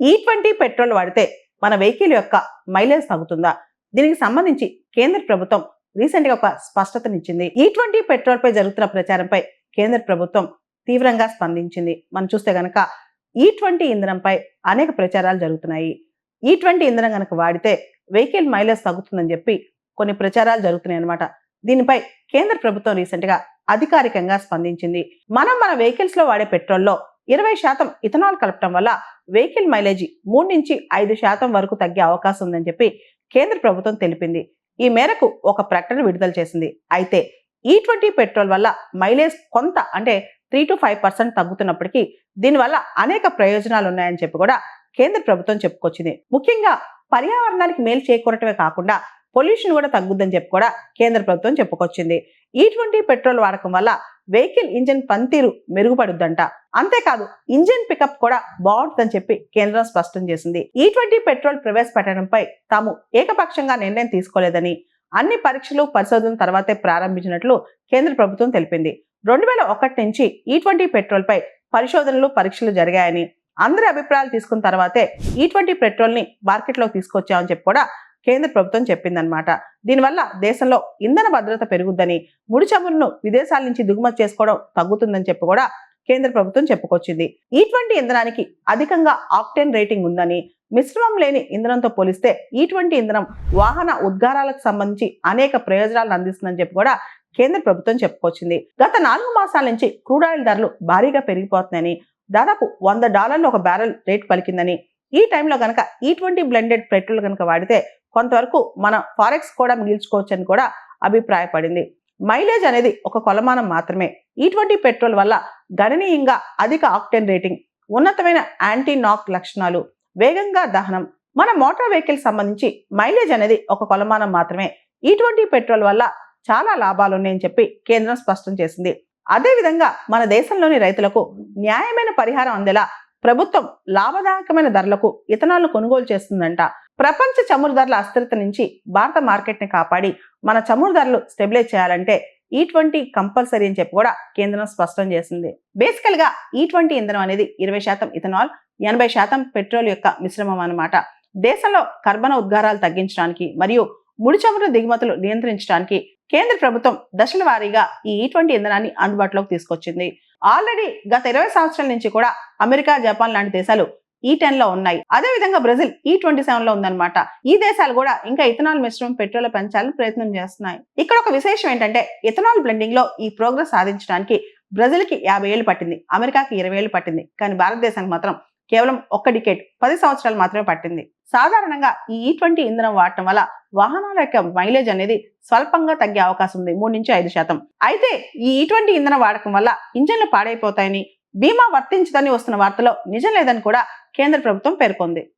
E20 petrol వాడితే మన vehicle యొక్క మైలేజ్ తగ్గుతుందా? దీనికి సంబంధించి కేంద్ర ప్రభుత్వం రీసెంట్ గా ఒక స్పష్టతనిచ్చింది. E20 పెట్రోల్ పై జరుగుతున్న ప్రచారంపై కేంద్ర ప్రభుత్వం తీవ్రంగా స్పందించింది. మనం చూస్తే గనక E20 ఇంధనంపై అనేక ప్రచారాలు జరుగుతున్నాయి. E20 ఇంధనం గనక వాడితే వెహికల్ మైలేజ్ తగ్గుతుందని చెప్పి కొన్ని ప్రచారాలు జరుగుతున్నాయి అన్నమాట. దీనిపై కేంద్ర ప్రభుత్వం రీసెంట్ గా అధికారికంగా స్పందించింది. మన వెహికల్స్ లో వాడే పెట్రోల్లో 20% ఇథనాల్ కలపటం వల్ల వెహికల్ మైలేజీ 3 నుంచి 5% వరకు తగ్గే అవకాశం ఉందని చెప్పి కేంద్ర ప్రభుత్వం తెలిపింది. ఈ మేరకు ఒక ప్రకటన విడుదల చేసింది. అయితే E20 పెట్రోల్ వల్ల మైలేజ్ కొంత అంటే 3 to 5% తగ్గుతున్నప్పటికీ దీనివల్ల అనేక ప్రయోజనాలు ఉన్నాయని చెప్పి కూడా కేంద్ర ప్రభుత్వం చెప్పుకొచ్చింది. ముఖ్యంగా పర్యావరణానికి మేలు చేకూరటమే కాకుండా పొల్యూషన్ కూడా తగ్గుద్దని చెప్పి కూడా కేంద్ర ప్రభుత్వం చెప్పుకొచ్చింది. E20 పెట్రోల్ వాడకం వల్ల వెహికల్ ఇంజిన్ పనితీరు మెరుగుపడుద్దంట. అంతేకాదు ఇంజిన్ పికప్ కూడా బాగుంటుందని చెప్పి కేంద్రం స్పష్టం చేసింది. E20 పెట్రోల్ ప్రవేశపెట్టడంపై తాము ఏకపక్షంగా నిర్ణయం తీసుకోలేదని, అన్ని పరీక్షలు పరిశోధన తర్వాతే ప్రారంభించినట్లు కేంద్ర ప్రభుత్వం తెలిపింది. 2001 నుంచి E20 పెట్రోల్ పై పరిశోధనలు పరీక్షలు జరిగాయని, అందరి అభిప్రాయాలు తీసుకున్న తర్వాతే E20 పెట్రోల్ ని మార్కెట్లోకి తీసుకొచ్చామని చెప్పి కూడా కేంద్ర ప్రభుత్వం చెప్పిందనమాట. దీనివల్ల దేశంలో ఇంధన భద్రత పెరుగుద్దని, ముడి చమురును విదేశాల నుంచి దిగుమతి చేసుకోవడం తగ్గుతుందని చెప్పి కూడా కేంద్ర ప్రభుత్వం చెప్పుకొచ్చింది. E20 ఇంధనానికి అధికంగా ఆక్టేన్ రేటింగ్ ఉందని, మిశ్రమం లేని ఇంధనంతో పోలిస్తే E20 ఇంధనం వాహన ఉద్గారాలకు సంబంధించి అనేక ప్రయోజనాలను అందిస్తుందని చెప్పి కూడా కేంద్ర ప్రభుత్వం చెప్పుకొచ్చింది. గత 4 మాసాల నుంచి క్రూడ్ ఆయిల్ ధరలు భారీగా పెరిగిపోతున్నాయని, దాదాపు $100 ఒక బ్యారెల్ రేట్ పలికిందని, ఈ టైంలో గనక E20 బ్లెండెడ్ పెట్రోల్ కనుక వాడితే కొంతవరకు మన ఫారెక్స్ కూడా మిగిల్చుకోవచ్చని కూడా అభిప్రాయపడింది. మైలేజ్ అనేది ఒక కొలమానం మాత్రమే. E20 పెట్రోల్ వల్ల గణనీయంగా అధిక ఆక్టేన్ రేటింగ్, ఉన్నతమైన యాంటీ నాక్ లక్షణాలు, వేగంగా దహనం, మన మోటార్ వెహికల్ సంబంధించి మైలేజ్ అనేది ఒక కొలమానం మాత్రమే. E20 పెట్రోల్ వల్ల చాలా లాభాలు ఉన్నాయని చెప్పి కేంద్రం స్పష్టం చేసింది. అదేవిధంగా మన దేశంలోని రైతులకు న్యాయమైన పరిహారం అందేలా ప్రభుత్వం లాభదాయకమైన ధరలకు ఇథనాల్ను కొనుగోలు చేస్తుందంట. ప్రపంచ చమురు ధరల అస్థిరత నుంచి భారత మార్కెట్ ని కాపాడి మన చమురు ధరలు స్టెబిలైజ్ చేయాలంటే E20 కంపల్సరీ అని చెప్పి కూడా కేంద్రం స్పష్టం చేసింది. బేసికల్ గా E20 ఇంధనం అనేది 20% ఇథనాల్, 80% పెట్రోల్ యొక్క మిశ్రమం అన్నమాట. దేశంలో కర్బన ఉద్గారాలు తగ్గించడానికి మరియు ముడి చమురు దిగుమతులు నియంత్రించడానికి కేంద్ర ప్రభుత్వం దశల వారీగా ఈ E20 ఇంధనాన్ని అందుబాటులోకి తీసుకొచ్చింది. ఆల్రెడీ గత 20 సంవత్సరాల నుంచి కూడా అమెరికా, జపాన్ లాంటి దేశాలు E10 లో ఉన్నాయి. అదేవిధంగా బ్రెజిల్ E27 లో ఉందన్నమాట. ఈ దేశాలు కూడా ఇంకా ఇథనాల్ మిశ్రమం పెట్రోల్ పెంచాలని ప్రయత్నం చేస్తున్నాయి. ఇక్కడ ఒక విశేషం ఏంటంటే ఇథనాల్ బ్లెండింగ్ లో ఈ ప్రోగ్రెస్ సాధించడానికి బ్రెజిల్ కి 50 ఏళ్లు పట్టింది, అమెరికాకి 20 ఏళ్లు పట్టింది. కానీ భారతదేశానికి మాత్రం కేవలం 1 డికేడ్ 10 సంవత్సరాలు మాత్రమే పట్టింది. సాధారణంగా ఈ E20 ఇంధనం వాడటం వల్ల వాహనాల యొక్క మైలేజ్ అనేది స్వల్పంగా తగ్గే అవకాశం ఉంది, 3 నుంచి 5%. అయితే ఈ E20 ఇంధనం వాడకం వల్ల ఇంజన్లు పాడైపోతాయని, బీమా వర్తించదని వస్తున్న వార్తలో నిజం లేదని కూడా కేంద్ర ప్రభుత్వం పేర్కొంది.